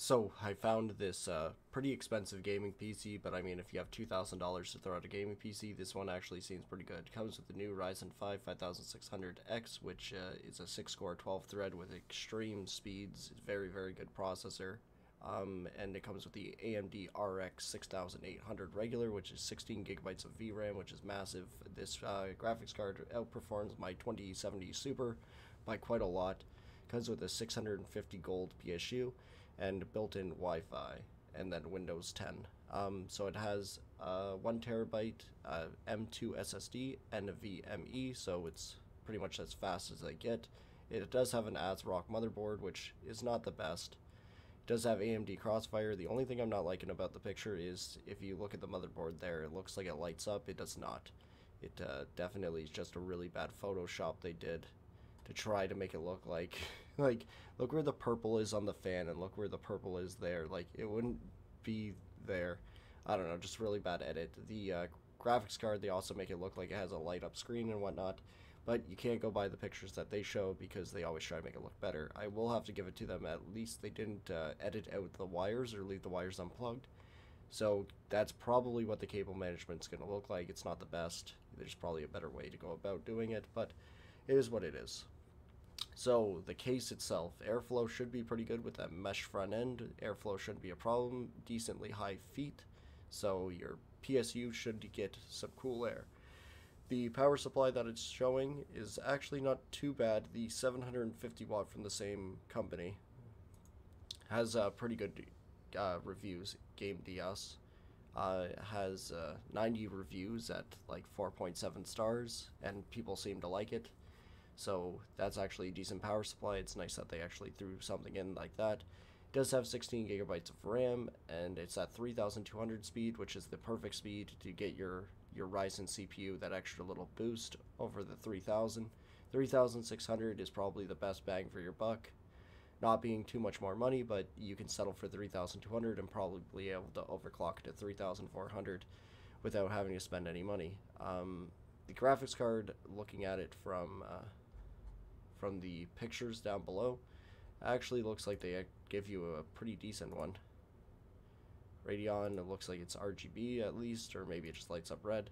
So I found this pretty expensive gaming PC, but I mean, if you have $2,000 to throw at a gaming PC, this one actually seems pretty good. It comes with the new Ryzen 5 5600X, which is a 6-core 12-thread with extreme speeds. It's very, very good processor. And it comes with the AMD RX 6800 regular, which is 16 gigabytes of VRAM, which is massive. This graphics card outperforms my 2070 Super by quite a lot. Comes with a 650 gold PSU and built-in Wi-Fi, and then Windows 10. So it has 1 terabyte M2 SSD and a NVMe, so it's pretty much as fast as they get. It does have an ASRock motherboard, which is not the best. It does have AMD Crossfire. The only thing I'm not liking about the picture is if you look at the motherboard there, it looks like it lights up. It does not. It definitely is just a really bad Photoshop they did to try to make it look like look where the purple is on the fan and look where the purple is there. Like, it wouldn't be there. I don't know, just really bad edit. The graphics card, they also make it look like it has a light up screen and whatnot, but you can't go by the pictures that they show because they always try to make it look better. I will have to give it to them, at least they didn't edit out the wires or leave the wires unplugged. So that's probably what the cable management's going to look like. It's not the best. There's probably a better way to go about doing it, but it is what it is. So the case itself, airflow should be pretty good with that mesh front end. Airflow shouldn't be a problem. Decently high feet, so your PSU should get some cool air. The power supply that it's showing is actually not too bad. The 750 watt from the same company has pretty good reviews. Game DS has 90 reviews at like 4.7 stars, and people seem to like it. So that's actually a decent power supply. It's nice that they actually threw something in like that. It does have 16 gigabytes of RAM, and it's at 3200 speed, which is the perfect speed to get your Ryzen CPU that extra little boost over the 3000. 3600 is probably the best bang for your buck. Not being too much more money, but you can settle for 3200 and probably be able to overclock it to 3400 without having to spend any money. The graphics card, looking at it from the pictures down below, actually looks like they give you a pretty decent one. Radeon, it looks like it's RGB at least, or maybe it just lights up red.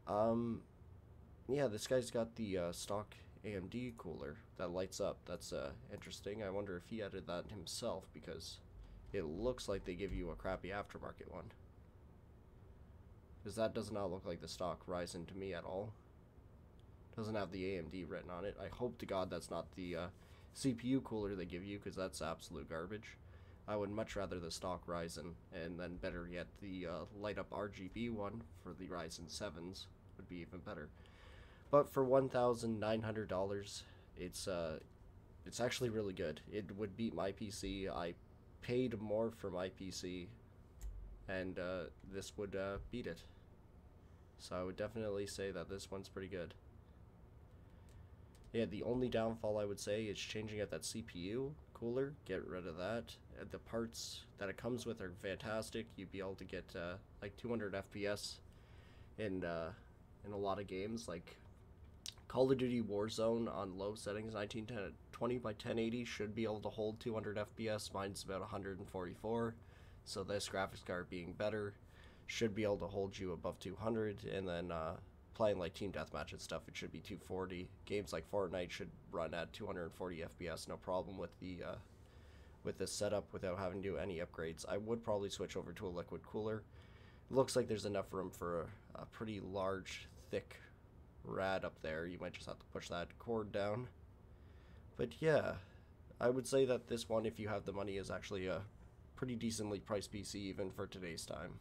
Yeah, this guy's got the stock AMD cooler that lights up. That's interesting. I wonder if he added that himself, because it looks like they give you a crappy aftermarket one. Because that does not look like the stock Ryzen to me at all. Doesn't have the AMD written on it. I hope to God that's not the CPU cooler they give you, because that's absolute garbage. I would much rather the stock Ryzen, and then better yet, the light up RGB one for the Ryzen 7s would be even better. But for $1,900, it's actually really good. It would beat my PC. I paid more for my PC, and this would beat it. So I would definitely say that this one's pretty good. Yeah, the only downfall I would say is changing out that CPU cooler. Get rid of that. The parts that it comes with are fantastic. You'd be able to get like 200 FPS in a lot of games, like Call of Duty Warzone on low settings, 1920 by 1080 should be able to hold 200 FPS. Mine's about 144. So this graphics card being better should be able to hold you above 200, and then playing like team deathmatch and stuff, it should be 240. Games like Fortnite should run at 240 FPS, no problem with the with this setup without having to do any upgrades. I would probably switch over to a liquid cooler. It looks like there's enough room for a pretty large, thick rad up there. You might just have to push that cord down. But yeah, I would say that this one, if you have the money, is actually a pretty decently priced PC even for today's time.